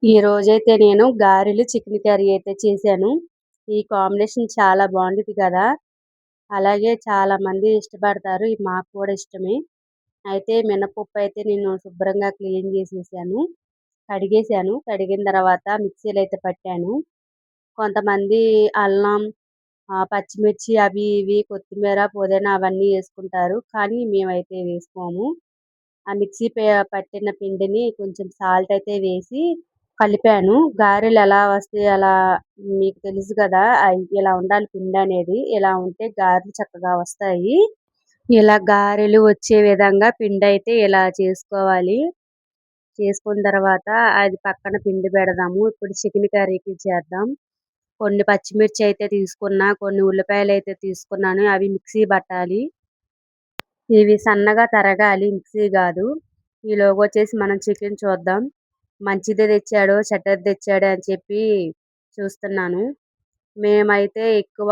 ఈ రోజైతే నేను గారెలు, చికెన్ కర్రీ అయితే చేశాను. ఈ కాంబినేషన్ చాలా బాగుండిద్ది కదా! అలాగే చాలామంది ఇష్టపడతారు. ఇది మాకు కూడా ఇష్టమే. అయితే మినపప్పు అయితే నేను శుభ్రంగా క్లీన్ చేసేసాను. కడిగేసాను. కడిగిన తర్వాత మిక్సీలో అయితే పట్టాను. కొంతమంది అల్లం, పచ్చిమిర్చి అవి ఇవి కొత్తిమీర, పుదీనా అవన్నీ యేసుకుంటారు. కానీ మేమైతే వేసుకోము. ఆ మిక్సీ పట్టిన పిండిని కొంచెం సాల్ట్ అయితే వేసి కలిపాను. గారెలు ఎలా వస్తాయి అలా మీకు తెలుసు కదా! ఇలా ఉండాలి పిండనేది. ఇలా ఉంటే గారెలు చక్కగా వస్తాయి. ఇలా గారెలు వచ్చే విధంగా పిండైతే ఇలా చేసుకోవాలి. చేసుకున్న తర్వాత అది పక్కన పిండి పెడదాము. ఇప్పుడు చికెన్ కర్రీకి చేద్దాం. కొన్ని పచ్చిమిర్చి అయితే తీసుకున్నా, కొన్ని ఉల్లిపాయలైతే తీసుకున్నాను. అవి మిక్సీ పట్టాలి. ఇవి సన్నగా తరగాలి, మిక్సీ గాదు. ఈలోగొచ్చేసి మనం చికెన్ చూద్దాం. మంచిదే తెచ్చాడో, చెడ్డది తెచ్చాడో అని చెప్పి చూస్తున్నాను. మేమైతే ఎక్కువ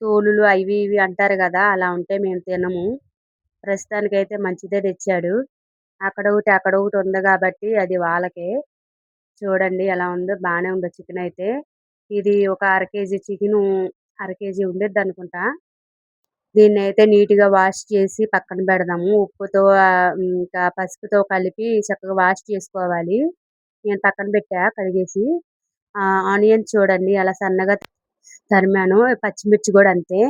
తోలులు అవి ఇవి అంటారు గదా! అలా ఉంటే మేము తినము. ప్రస్తుతానికైతే మంచిదే తెచ్చాడు. అక్కడొకటి, అక్కడొకటి ఉంది గాబట్టి అది వాళ్ళకే. చూడండి ఎలా ఉందో, బానే ఉంది చికెనయితే. ఇది ఒక అర కేజీ చికెను, అర కేజీ ఉండిద్దనుకుంటా. దీన్నైతే నీట్‌గా వాష్ చేసి పక్కన పెడదాము. ఉప్పుతో ఇంకా పసుపుతో కలిపి చక్కగా వాష్ చేసుకోవాలి. నేను పక్కన పెట్టా కడిగేసి. ఆనియన్స్ చూడండి ఎలా సన్నగా తరిమానో, పచ్చిమిర్చి గూడా అంతే.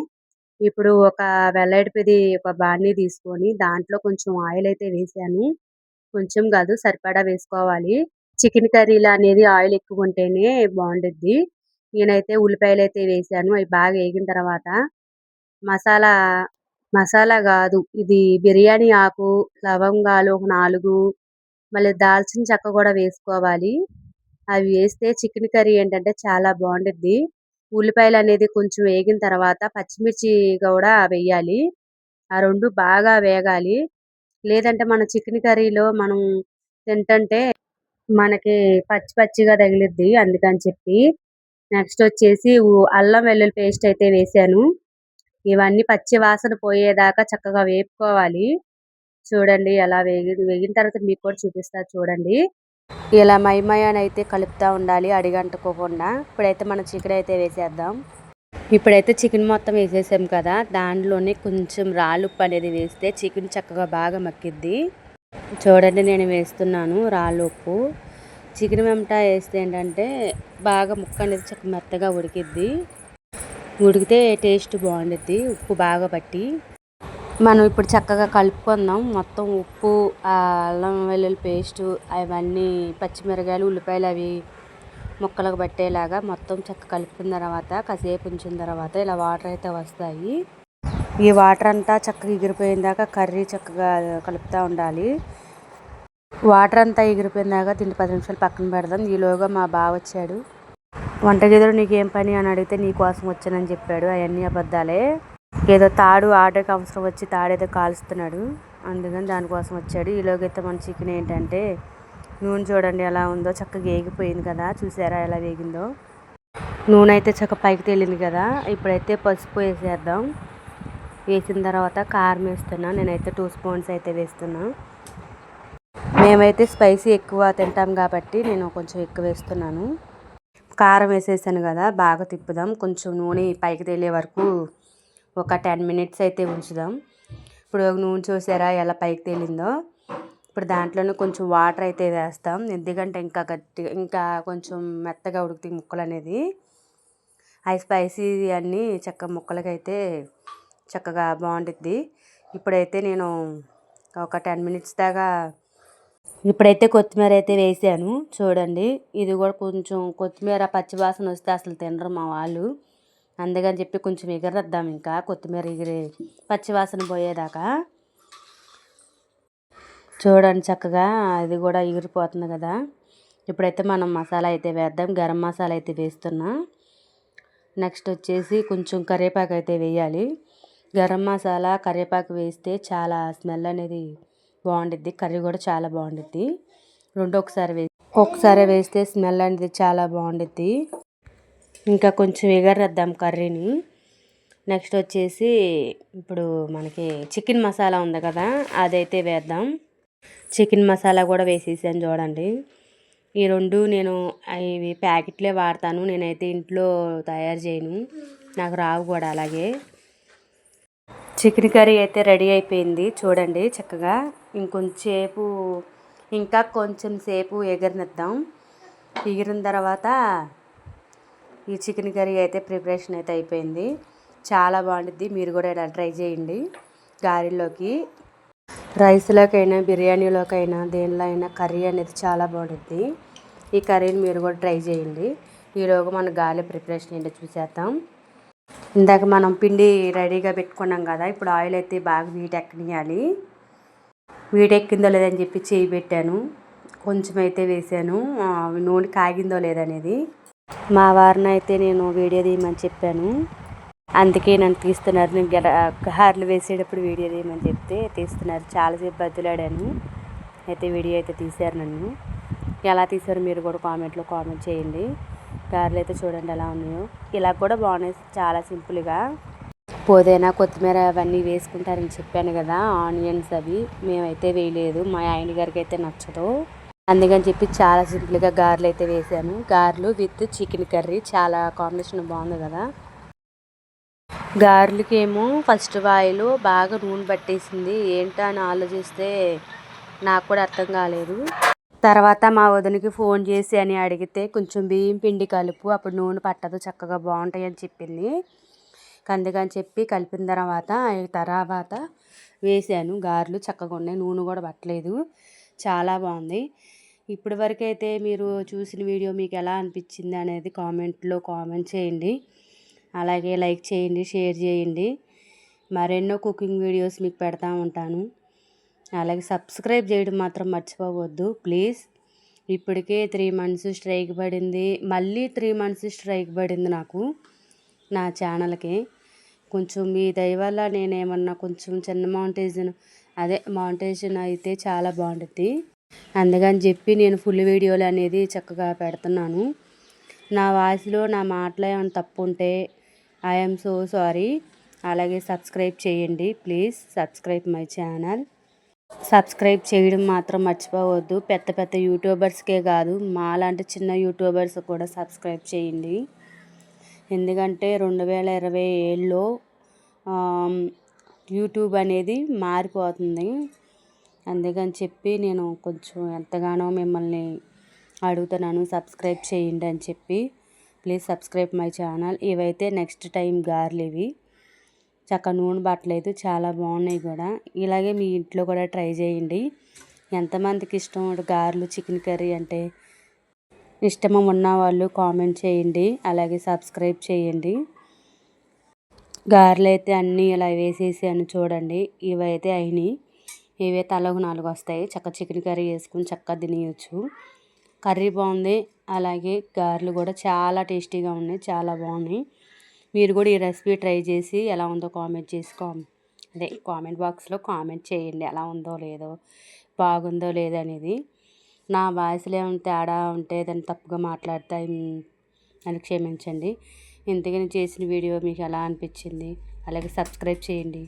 ఇప్పుడు ఒక వెల్లడిపిది ఒక బాండీ తీసుకొని దాంట్లో కొంచెం ఆయిలయితే వేశాను. కొంచెం గాదు సరిపడా వేసుకోవాలి. చికెన్ కర్రీలో అనేది ఆయిల్ ఎక్కువుంటేనే బావుండిద్ది. నేనైతే ఉల్లిపాయలైతే వేశాను. అయి బాగా ఏగిన తర్వాత మసాలా మసాలా గాదు. ఇది బిర్యానీ ఆకు, లవంగాలు ఒక 4, మళ్ళీ దాల్చిన చెక్క గూడా వేసుకోవాలి. అవి వేస్తే చికెన్ కర్రీ ఏంటంటే చాలా బావుండిద్ది. ఉల్లిపాయలనేది కొంచెం వేగిన తర్వాత పచ్చిమిర్చి గూడా వెయ్యాలి. ఆ 2 బాగా వేగాలి. లేదంటే మన చికెన్ కర్రీలో మనం తింటంటే మనకి పచ్చి పచ్చిగా తగిలిద్ది. అందుకని చెప్పి. నెక్స్టొచ్చేసి అల్లం వెల్లుల్లి పేస్ట్ అయితే వేశాను. ఇవన్నీ పచ్చి వాసన పోయేదాకా చక్కగా వేపుకోవాలి. చూడండి ఎలా వేగిన తర్వాత మీకు కూడా చూపిస్తా చూడండి. ఇలా మైమయానైతే కలుపుతా ఉండాలి అడిగంటుకోకుండా. ఇప్పుడైతే మనం చికెన్ అయితే వేసేద్దాం. ఇప్పుడైతే చికెన్ మొత్తం వేసేసాం కదా! దాంట్లోనే కొంచెం రాళ్ళుప్పు అనేది వేస్తే చికెన్ చక్కగా బాగా మక్కిద్ది. చూడండి నేను వేస్తున్నాను రాళ్ళుప్పు. చికెన్ వెంట వేస్తే ఏంటంటే బాగా ముక్క అనేది చక్కగా మెత్తగా ఉడికిద్ది. ఉడికితే టేస్ట్ బాగుండిద్ది ఉప్పు బాగా పట్టి. మనం ఇప్పుడు చక్కగా కలుపుకుందాం. మొత్తం ఉప్పు, అల్లం వెల్లుల్లి పేస్టు అవన్నీ పచ్చిమిరకాయలు, ఉల్లిపాయలు అవి ముక్కలకు పట్టేలాగా మొత్తం చక్కగా కలుపుకున్న తర్వాత కాసేపు ఉంచిన తర్వాత ఇలా వాటర్ అయితే వస్తాయి. ఈ వాటర్ అంతా చక్కగా ఎగిరిపోయిన దాకా కర్రీ చక్కగా కలుపుతూ ఉండాలి. వాటర్ అంతా ఎగిరిపోయిన దాకా దీన్ని 10 నిమిషాలు పక్కన పెడదాం. ఈలోగా మా బావ వచ్చాడు. వంటగదిలో నీకేం పని అని అడిగితే నీ కోసం వచ్చానని చెప్పాడు. అవన్నీ అబద్ధాలే. ఏదో తాడు ఆర్డర్కి అవసరం వచ్చి తాడేదో కాలుస్తున్నాడు. అందుకని దానికోసం వచ్చాడు. ఈలోగైతే మన చికెన్ ఏంటంటే నూనె చూడండి ఎలా ఉందో, చక్కగా వేగిపోయింది కదా! చూసారా ఎలా వేగిందో. నూనె అయితే చక్కగా పైకి తేలింది కదా! ఇప్పుడైతే పసుపు వేసేద్దాం. వేసిన తర్వాత కారం వేస్తున్నా. నేనైతే 2 స్పూన్స్ అయితే వేస్తున్నా. మేమైతే స్పైసీ ఎక్కువ తింటాం కాబట్టి నేను కొంచెం ఎక్కువ వేస్తున్నాను. కారం వేసేసాను కదా! బాగా తిప్పుదాం. కొంచెం నూనె పైకి తేలే వరకు ఒక 10 మినిట్స్ అయితే ఉంచుదాం. ఇప్పుడు నూనె చూసారా ఎలా పైకి తేలిందో. ఇప్పుడు దాంట్లోనే కొంచెం వాటర్ అయితే వేస్తాం. ఎందుకంటే ఇంకా కొంచెం మెత్తగా ఉడుకుతాయి ముక్కలు అనేది. అవి స్పైసీ అన్నీ చక్కగా ముక్కలకైతే చక్కగా బాగుండిద్ది. ఇప్పుడైతే నేను ఒక 10 మినిట్స్ దాకా ఇప్పుడైతే కొత్తిమీర అయితే వేసాను. చూడండి ఇది కూడా కొంచెం కొత్తిమీర పచ్చివాసన వస్తే అసలు తినరు మా వాళ్ళు. అందుకని చెప్పి కొంచెం ఎగరద్దాం ఇంకా కొత్తిమీర పచ్చివాసన పోయేదాకా. చూడండి చక్కగా అది కూడా ఎగిరిపోతుంది కదా! ఇప్పుడైతే మనం మసాలా అయితే వేద్దాం. గరం మసాలా అయితే వేస్తున్నా. నెక్స్ట్ వచ్చేసి కొంచెం కరివేపాకు అయితే వేయాలి. గరం మసాలా కరివేపాకు వేస్తే చాలా స్మెల్ అనేది బాగుండిద్ది. కర్రీ కూడా చాలా బాగుండిద్ది. రెండు ఒకసారి వేస్తే స్మెల్ అనేది చాలా బాగుండిద్ది. ఇంకా కొంచెం ఎగరద్దాం కర్రీని. నెక్స్ట్ వచ్చేసి ఇప్పుడు మనకి చికెన్ మసాలా ఉంది కదా, అదైతే వేద్దాం. చికెన్ మసాలా కూడా వేసేసాను చూడండి. ఈ 2 నేను ఇవి ప్యాకెట్లే వాడతాను. నేనైతే ఇంట్లో తయారు చేయను, నాకు రావు కూడా. అలాగే చికెన్ కర్రీ అయితే రెడీ అయిపోయింది చూడండి చక్కగా. ఇంకా కొంచెం సేపు ఎగరనిద్దాం. ఎగిరిన తర్వాత ఈ చికెన్ కర్రీ అయితే ప్రిపరేషన్ అయితే అయిపోయింది. చాలా బాగుంటుంది. మీరు కూడా ఇలా ట్రై చేయండి. గారెల్లోకి, రైస్లోకైనా, బిర్యానీలోకైనా, దేనిలో అయినా కర్రీ అనేది చాలా బాగుంటుంది. ఈ కర్రీని మీరు కూడా ట్రై చేయండి. ఈలోగా మన గారెల ప్రిపరేషన్ ఏంటో చూసేద్దాం. ఇందాక మనం పిండి రెడీగా పెట్టుకున్నాం కదా, ఇప్పుడు ఆయిల్ అయితే బాగా వీటెక్కనియాలి. వీటెక్కిందో లేదని చెప్పి చేయి పెట్టాను, కొంచెం అయితే వేసాను. నూనె కాగిందో లేదనేది. మా వారిని అయితే నేను వీడియో తీయమని చెప్పాను, అందుకే నన్ను తీస్తున్నారు. నేను గారెలు వేసేటప్పుడు వీడియో తీయమని చెప్తే తీస్తున్నారు. చాలాసేపు బతిలాడాను, అయితే వీడియో అయితే తీశారు నన్ను. ఎలా తీసారో మీరు కూడా కామెంట్లో కామెంట్ చేయండి. గారెలు అయితే చూడండి ఎలా ఉన్నాయో. ఇలా కూడా బాగున్నాయి, చాలా సింపుల్గా. పుదీనా, కొత్తిమీర అవన్నీ వేసుకుంటారని చెప్పాను కదా, ఆనియన్స్ అవి మేమైతే వేయలేదు. మా ఆయన గారికి అయితే నచ్చదు, అందుకని చెప్పి చాలా సింపుల్గా గారెలు అయితే వేసాను. గారెలు విత్ చికెన్ కర్రీ చాలా కాంబినేషన్ బాగుంది కదా. గారెలకి ఏమో ఫస్ట్ ఆయిల్ బాగా నూనె పట్టేసింది. ఏంటో అని ఆలోచిస్తే నాకు కూడా అర్థం కాలేదు. తర్వాత మా వదినకి ఫోన్ చేసి అని అడిగితే కొంచెం బియ్యం పిండి కలుపు, అప్పుడు నూనె పట్టదు, చక్కగా బాగుంటాయి అని చెప్పింది. అందుకని చెప్పి కలిపిన తర్వాత వేసాను. గారెలు చక్కగా ఉన్నాయి, నూనె కూడా పట్టలేదు, చాలా బాగుంది. ఇప్పటి వరకు అయితే మీరు చూసిన వీడియో మీకు ఎలా అనిపించింది అనేది కామెంట్లో కామెంట్ చేయండి. అలాగే లైక్ చేయండి, షేర్ చేయండి. మరెన్నో కుకింగ్ వీడియోస్ మీకు పెడతా ఉంటాను. అలాగే సబ్స్క్రైబ్ చేయడం మాత్రం మర్చిపోవద్దు ప్లీజ్. ఇప్పటికే 3 months స్ట్రైక్ పడింది, మళ్ళీ 3 months స్ట్రైక్ పడింది నాకు నా ఛానల్కి. కొంచెం మీ దయ వల్ల నేనేమన్నా కొంచెం చిన్న మౌంటేషన్ అయితే చాలా బాగుంటుంది. అందుకని చెప్పి నేను ఫుల్ వీడియోలు అనేది చక్కగా పెడుతున్నాను. నా వాయిస్లో నా మాటలో ఏమైనా తప్పు ఉంటే ఐఎమ్ సో సారీ. అలాగే సబ్స్క్రైబ్ చేయండి please. Subscribe my channel. Subscribe చేయడం మాత్రం మర్చిపోవద్దు. పెద్ద పెద్ద యూట్యూబర్స్కే కాదు, మాలాంటి చిన్న యూట్యూబర్స్ కూడా సబ్స్క్రైబ్ చేయండి. ఎందుకంటే 2027లో యూట్యూబ్ అనేది మారిపోతుంది. అందుకని చెప్పి నేను కొంచెం ఎంతగానో మిమ్మల్ని అడుగుతున్నాను, సబ్స్క్రైబ్ చేయండి అని చెప్పి. Please subscribe my channel. ఇవైతే నెక్స్ట్ టైం గారెలు ఇవి చక్కగా నూనె పట్టలేదు, చాలా బాగున్నాయి కూడా. ఇలాగే మీ ఇంట్లో కూడా ట్రై చేయండి. ఎంతమందికి ఇష్టం గారెలు, చికెన్ కర్రీ అంటే ఇష్టమో ఉన్న వాళ్ళు కామెంట్ చేయండి. అలాగే సబ్స్క్రైబ్ చేయండి. గారెలు అయితే అన్నీ ఇలా వేసేసాను చూడండి. ఇవైతే అయినాయి. ఇవే తలకు 4 వస్తాయి. చక్కగా చికెన్ కర్రీ వేసుకుని చక్కగా తినేయచ్చు. కర్రీ బాగుంది, అలాగే గారెలు కూడా చాలా టేస్టీగా ఉన్నాయి, చాలా బాగున్నాయి. మీరు కూడా ఈ రెసిపీ ట్రై చేసి ఎలా ఉందో కామెంట్ బాక్స్లో కామెంట్ చేయండి. ఎలా ఉందో లేదో, బాగుందో లేదో అనేది. నా వాయిస్లో ఏమైనా తేడా ఉంటే దాన్ని తప్పుగా మాట్లాడితే అని క్షమించండి. ఇంతకని చేసిన వీడియో మీకు ఎలా అనిపించింది, అలాగే సబ్స్క్రైబ్ చేయండి.